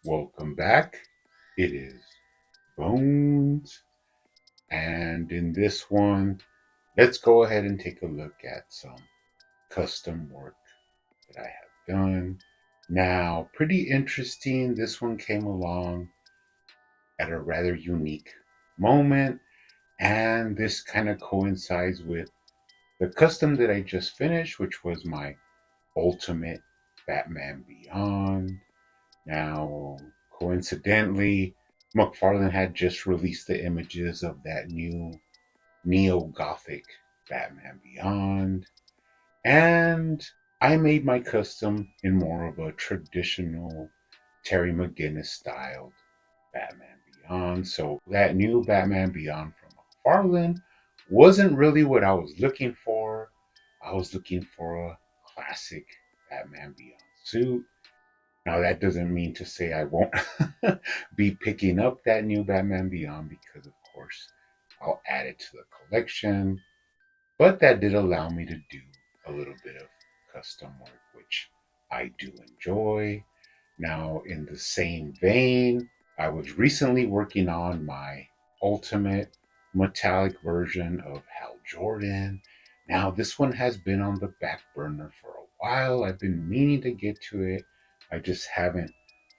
Welcome back. It is Bones, and in this one, let's go ahead and take a look at some custom work that I have done. Now, pretty interesting. This one came along at a rather unique moment, and this kind of coincides with the custom that I just finished, which was my Ultimate Batman Beyond. Now, coincidentally, McFarlane had just released the images of that new neo Gothic Batman Beyond, and I made my custom in more of a traditional Terry McGinnis styled Batman Beyond. So, that new Batman Beyond from McFarlane wasn't really what I was looking for. I was looking for a classic Batman Beyond suit. Now, that doesn't mean to say I won't be picking up that new Batman Beyond because, of course, I'll add it to the collection. But that did allow me to do a little bit of custom work, which I do enjoy. Now, in the same vein, I was recently working on my ultimate metallic version of Hal Jordan. Now, this one has been on the back burner for a while. I've been meaning to get to it. I just haven't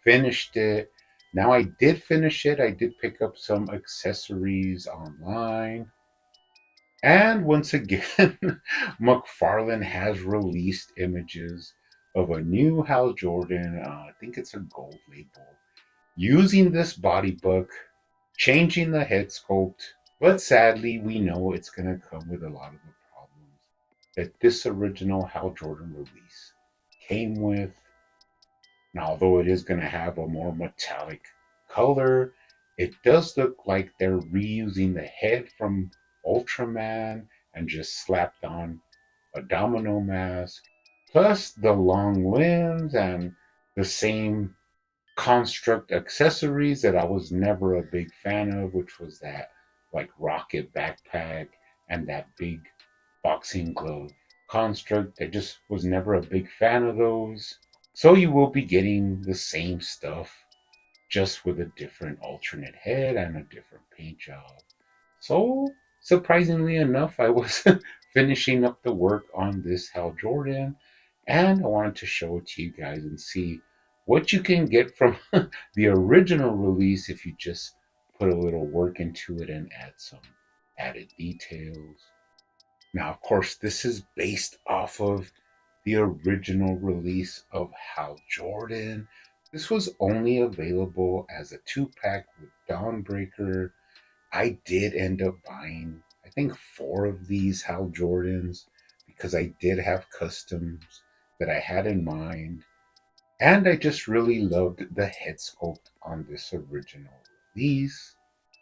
finished it. Now, I did finish it. I did pick up some accessories online. And once again, McFarlane has released images of a new Hal Jordan. I think it's a gold label. Using this body book, changing the head sculpt, but sadly, we know it's going to come with a lot of the problems that this original Hal Jordan release came with. Now, although it is going to have a more metallic color, it does look like they're reusing the head from Ultraman and just slapped on a domino mask, plus the long limbs and the same construct accessories that I was never a big fan of, which was that like rocket backpack and that big boxing glove construct. I just was never a big fan of those. So you will be getting the same stuff, just with a different alternate head and a different paint job. So, surprisingly enough, I was finishing up the work on this Hal Jordan, and I wanted to show it to you guys and see what you can get from the original release if you just put a little work into it and add some added details. Now, of course, this is based off of the original release of Hal Jordan. This was only available as a two-pack with Dawnbreaker. I did end up buying, I think, four of these Hal Jordans because I did have customs that I had in mind. And I just really loved the head sculpt on this original release.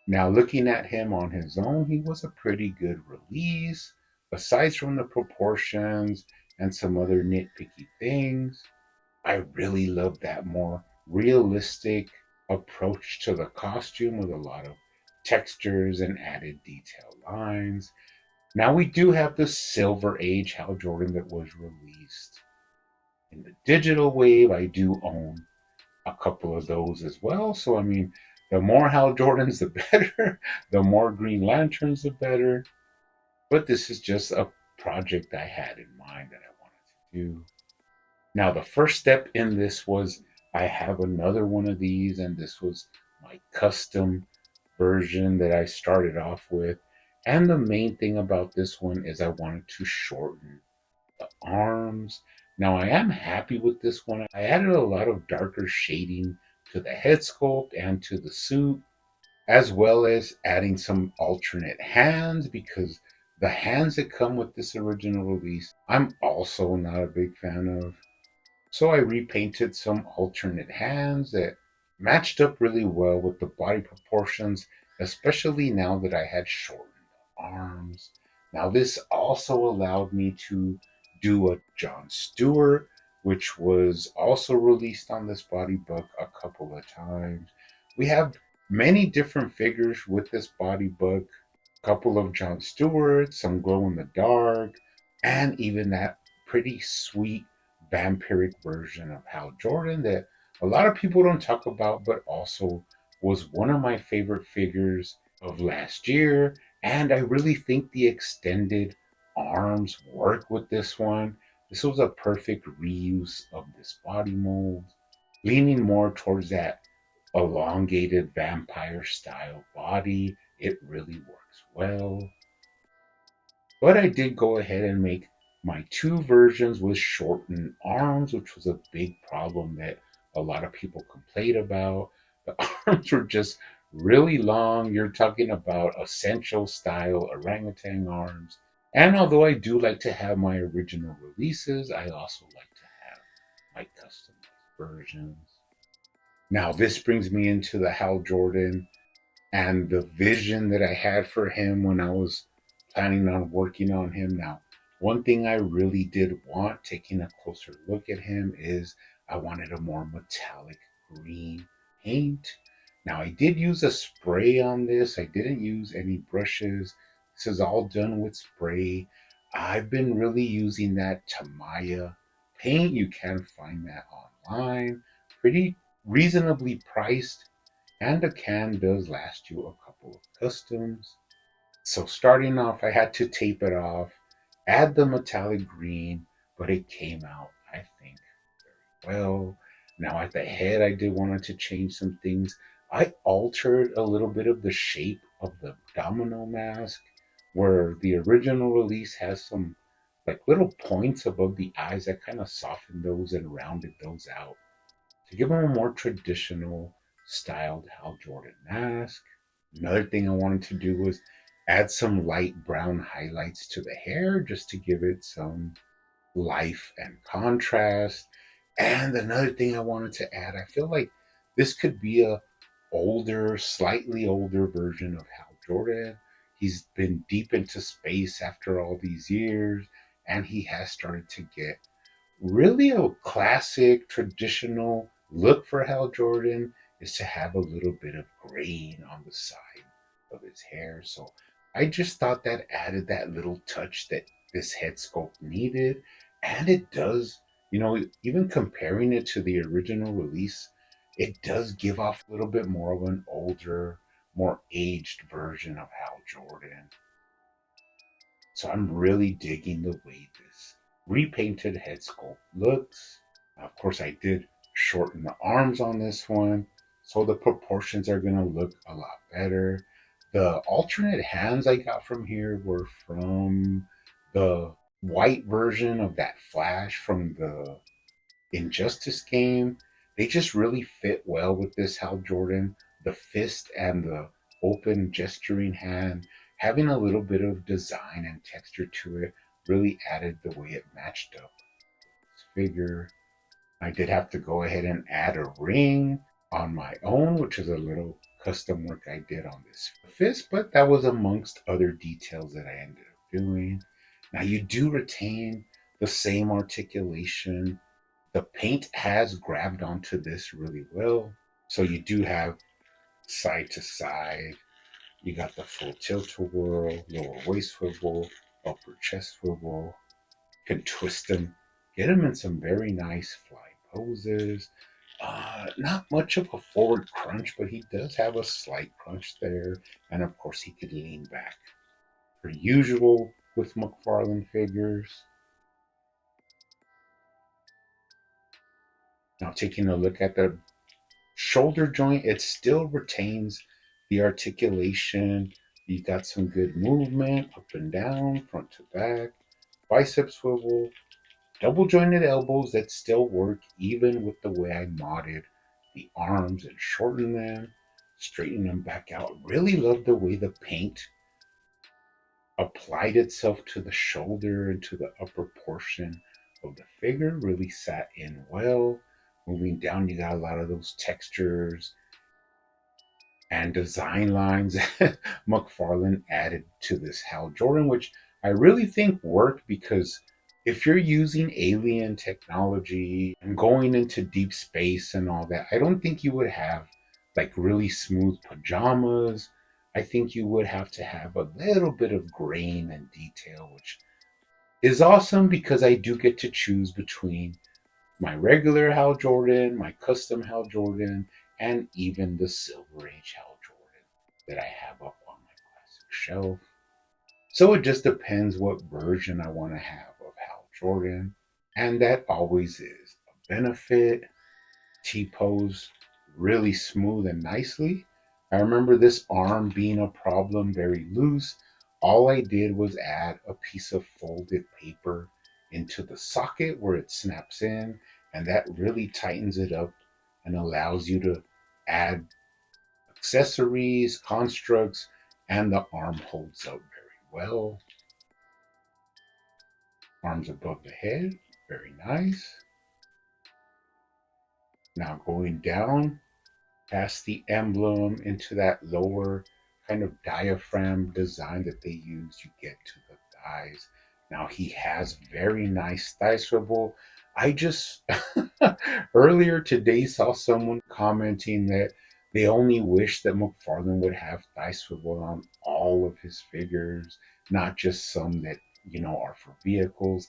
Now, looking at him on his own, he was a pretty good release, aside from the proportions and some other nitpicky things. I really love that more realistic approach to the costume with a lot of textures and added detail lines. Now, we do have the Silver Age Hal Jordan that was released in the digital wave. I do own a couple of those as well. So, I mean, the more Hal Jordans, the better. The more Green Lanterns, the better. But this is just a project I had in mind that I wanted to do. Now, the first step in this was I have another one of these, and this was my custom version that I started off with. And the main thing about this one is I wanted to shorten the arms. Now, I am happy with this one. I added a lot of darker shading to the head sculpt and to the suit, as well as adding some alternate hands because the hands that come with this original release, I'm also not a big fan of. So I repainted some alternate hands that matched up really well with the body proportions, especially now that I had shortened arms. Now, this also allowed me to do a John Stewart, which was also released on this body book a couple of times. We have many different figures with this body book, a couple of John Stewarts, some glow in the dark, and even that pretty sweet vampiric version of Hal Jordan that a lot of people don't talk about, but also was one of my favorite figures of last year. And I really think the extended arms work with this one. This was a perfect reuse of this body mold, leaning more towards that elongated vampire style body. It really works well. But I did go ahead and make my two versions with shortened arms, which was a big problem that a lot of people complained about. The arms were just really long. You're talking about essential style orangutan arms. And although I do like to have my original releases, I also like to have my customized versions. Now, this brings me into the Hal Jordan and the vision that I had for him when I was planning on working on him. Now, one thing I really did want, taking a closer look at him, is I wanted a more metallic green paint. Now, I did use a spray on this, I didn't use any brushes. This is all done with spray. I've been really using that Tamaya paint. You can find that online. Pretty reasonably priced, and a can does last you a couple of customs. So starting off, I had to tape it off, add the metallic green, but it came out, I think, very well. Now at the head, I did wanted to change some things. I altered a little bit of the shape of the domino mask, where the original release has some like little points above the eyes. I kind of softened those and rounded those out to give him a more traditional styled Hal Jordan mask. Another thing I wanted to do was add some light brown highlights to the hair just to give it some life and contrast. And another thing I wanted to add, I feel like this could be a older, slightly older version of Hal Jordan. He's been deep into space after all these years, and he has started to get really a classic traditional look for Hal Jordan is to have a little bit of graying on the side of his hair. So I just thought that added that little touch that this head sculpt needed. And it does, even comparing it to the original release, it does give off a little bit more of an older, more aged version of Hal Jordan. So I'm really digging the way this repainted head sculpt looks. Of course, I did shorten the arms on this one, so the proportions are going to look a lot better. The alternate hands I got from here were from the white version of that Flash from the Injustice game. They just really fit well with this Hal Jordan. The fist and the open gesturing hand, having a little bit of design and texture to it, really added the way it matched up this figure. I did have to go ahead and add a ring on my own, which is a little custom work I did on this fist, but that was amongst other details that I ended up doing. Now, you do retain the same articulation. The paint has grabbed onto this really well. So you do have side to side. You got the full tilt a whirl, lower waist swivel, upper chest swivel. You can twist them, get them in some very nice fly poses. Not much of a forward crunch, but he does have a slight crunch there. And of course, he could lean back. Per usual with McFarlane figures. Now, taking a look at the shoulder joint, it still retains the articulation. You got some good movement up and down, front to back, bicep swivel, double jointed elbows that still work even with the way I modded the arms and shortened them, straighten them back out. Really love the way the paint applied itself to the shoulder and to the upper portion of the figure. Really sat in well. Moving down, you got a lot of those textures and design lines McFarlane added to this Hal Jordan, which I really think worked because if you're using alien technology and going into deep space and all that, I don't think you would have like really smooth pajamas. I think you would have to have a little bit of grain and detail, which is awesome because I do get to choose between my regular Hal Jordan, my custom Hal Jordan, and even the Silver Age Hal Jordan that I have up on my classic shelf. So it just depends what version I want to have of Hal Jordan. And that always is a benefit. T-pose really smooth and nicely. I remember this arm being a problem, very loose. All I did was add a piece of folded paper into the socket where it snaps in, and that really tightens it up and allows you to add accessories, constructs, and the arm holds up very well. Arms above the head, very nice. Now going down past the emblem into that lower kind of diaphragm design that they use, you get to the thighs. Now he has very nice thigh swivel. I just earlier today saw someone commenting that they only wish that McFarlane would have thigh swivel on all of his figures, not just some that are for vehicles.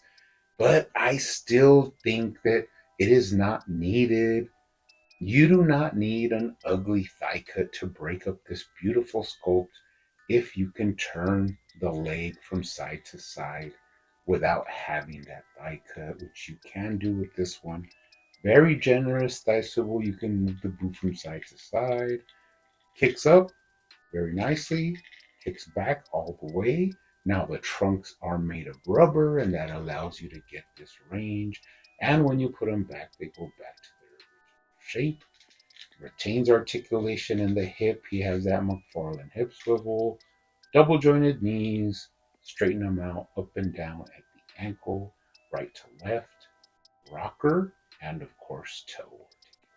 But I still think that it is not needed. You do not need an ugly thigh cut to break up this beautiful sculpt if you can turn the leg from side to side without having that thigh cut, which you can do with this one. Very generous thigh swivel. You can move the boot from side to side. Kicks up very nicely, kicks back all the way. Now the trunks are made of rubber and that allows you to get this range. And when you put them back, they go back to their original shape. Retains articulation in the hip. He has that McFarlane hip swivel, double jointed knees, straighten them out up and down at the ankle, right to left, rocker, and of course toe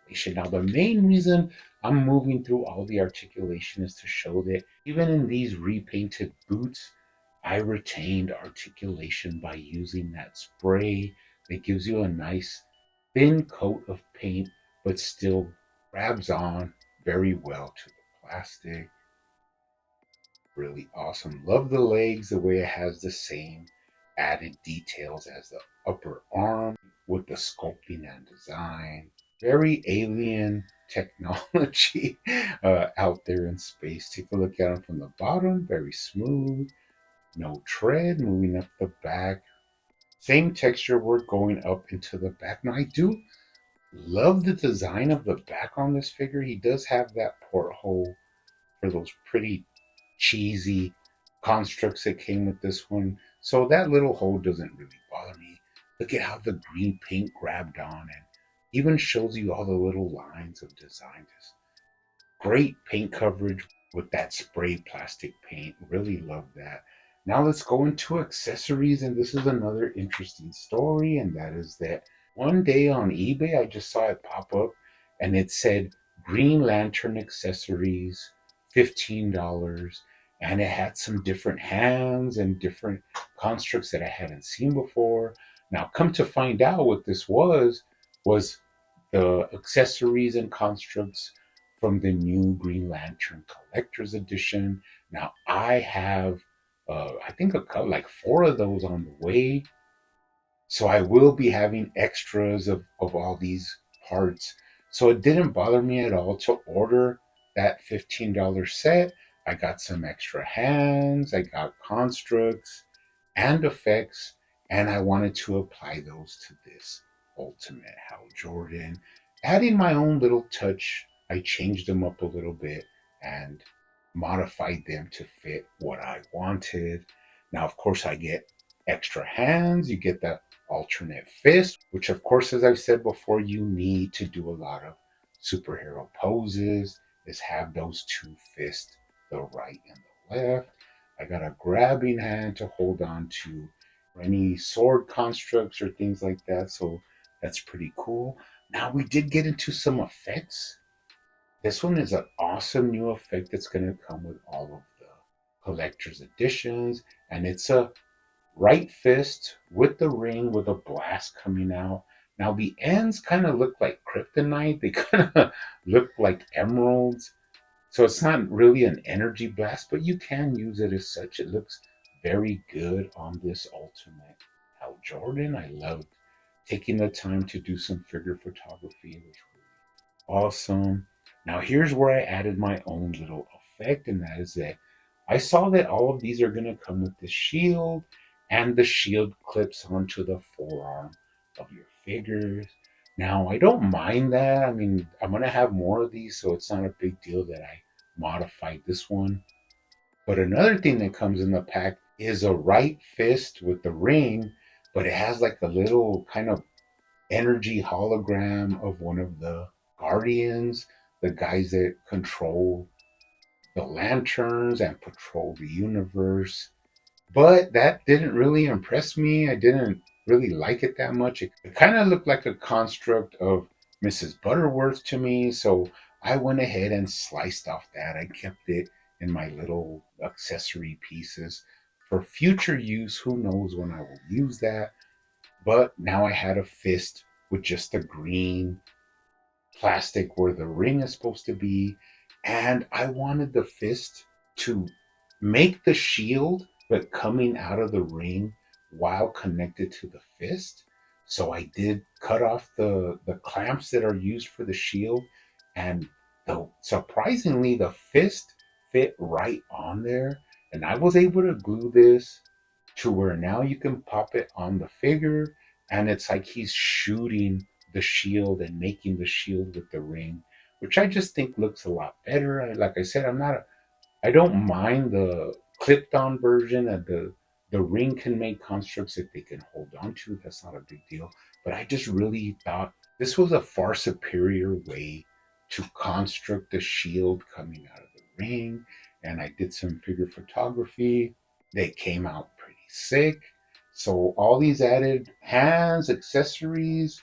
articulation. Now, the main reason I'm moving through all the articulation is to show that even in these repainted boots, I retained articulation by using that spray that gives you a nice thin coat of paint, but still grabs on very well to the plastic. Really awesome. Love the legs, the way it has the same added details as the upper arm with the sculpting and design. Very alien technology out there in space. Take a look at them from the bottom. Very smooth. No tread. Moving up the back. Same texture work going up into the back. Now, I do love the design of the back on this figure. He does have that porthole for those pretty cheesy constructs that came with this one. So that little hole doesn't really bother me. Look at how the green paint grabbed on and even shows you all the little lines of design. Just great paint coverage with that spray plastic paint. Really love that. Now let's go into accessories, and this is another interesting story, and that is that one day on eBay I just saw it pop up and it said Green Lantern accessories, $15, and it had some different hands and different constructs that I hadn't seen before. Now come to find out what this was the accessories and constructs from the new Green Lantern Collector's Edition. Now I have, I think a couple, like four of those on the way. So I will be having extras of all these parts. So it didn't bother me at all to order that $15 set. I got some extra hands, I got constructs and effects, and I wanted to apply those to this Ultimate Hal Jordan. Adding my own little touch, I changed them up a little bit and modified them to fit what I wanted. Now, of course, I get extra hands, you get the alternate fist, which, of course, as I've said before, you need to do a lot of superhero poses, is have those two fists, the right and the left. I got a grabbing hand to hold on to any sword constructs or things like that. So that's pretty cool. Now we did get into some effects. This one is an awesome new effect that's going to come with all of the collector's editions. And it's a right fist with the ring with a blast coming out. Now the ends kind of look like kryptonite. They kind of look like emeralds. So it's not really an energy blast, but you can use it as such. It looks very good on this Ultimate Hal Jordan. I love taking the time to do some figure photography. It was really awesome. Now, here's where I added my own little effect, and that is that I saw that all of these are going to come with the shield, and the shield clips onto the forearm of your figures. Now, I don't mind that. I mean, I'm going to have more of these, so it's not a big deal that I modified this one. But another thing that comes in the pack is a right fist with the ring, but it has like a little kind of energy hologram of one of the guardians, the guys that control the lanterns and patrol the universe. But that didn't really impress me. I didn't really like it that much. It kind of looked like a construct of Mrs. Butterworth to me. So I went ahead and sliced off that. I kept it in my little accessory pieces for future use. Who knows when I will use that? But now I had a fist with just a green plastic where the ring is supposed to be. And I wanted the fist to make the shield, but coming out of the ring while connected to the fist. So I did cut off the clamps that are used for the shield. And surprisingly, the fist fit right on there. And I was able to glue this to where now you can pop it on the figure, and it's like he's shooting the shield and making the shield with the ring, which I just think looks a lot better. Like I said, I don't mind the clipped on version, and the ring can make constructs that they can hold on to. That's not a big deal. But I just really thought this was a far superior way to construct the shield coming out of the ring. And I did some figure photography. They came out pretty sick. So all these added hands, accessories,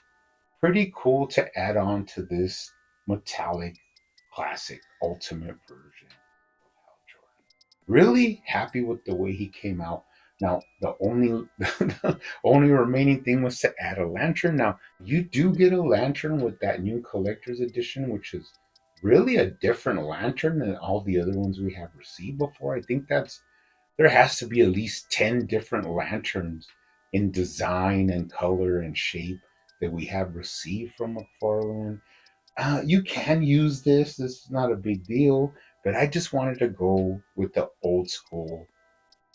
pretty cool to add on to this metallic classic ultimate version of Hal Jordan. Really happy with the way he came out. Now the only the only remaining thing was to add a lantern. Now you do get a lantern with that new collector's edition, which is really a different lantern than all the other ones we have received before. I think that's there has to be at least 10 different lanterns in design and color and shape that we have received from McFarlane. You can use this. This is not a big deal, but I just wanted to go with the old school,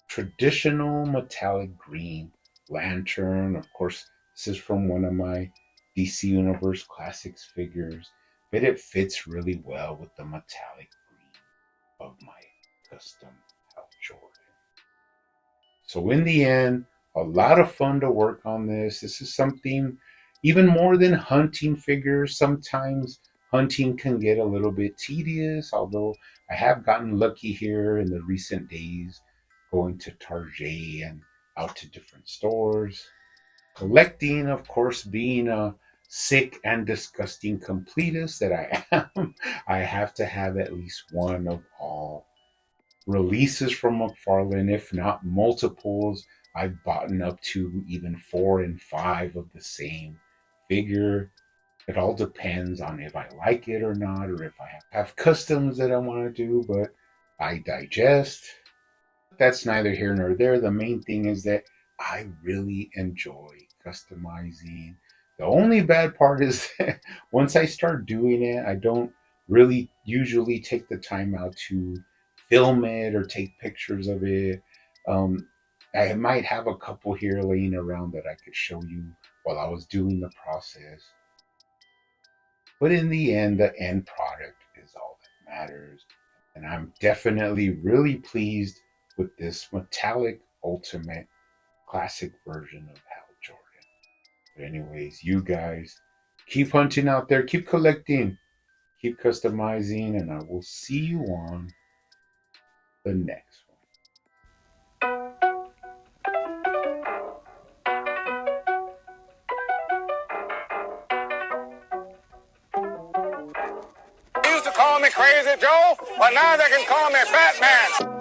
traditional metallic green lantern. Of course, this is from one of my DC Universe Classics figures, but it fits really well with the metallic green of my custom Hal Jordan. So in the end, a lot of fun to work on this. This is something even more than hunting figures. Sometimes hunting can get a little bit tedious, although I have gotten lucky here in the recent days going to Target and out to different stores. Collecting, of course, being a sick and disgusting completist that I am, I have to have at least one of all releases from McFarlane, if not multiples. I've bought up to even 4 and 5 of the same figure. It all depends on if I like it or not, or if I have customs that I want to do, but I digest. That's neither here nor there. The main thing is that I really enjoy customizing. The only bad part is that once I start doing it, I don't really usually take the time out to film it or take pictures of it. Um, I might have a couple here laying around that I could show you while I was doing the process. But in the end product is all that matters. And I'm definitely really pleased with this metallic ultimate classic version of Hal Jordan. But anyways, you guys keep hunting out there, keep collecting, keep customizing, and I will see you on the next one. They used to call me Crazy Joe, but now they can call me Batman.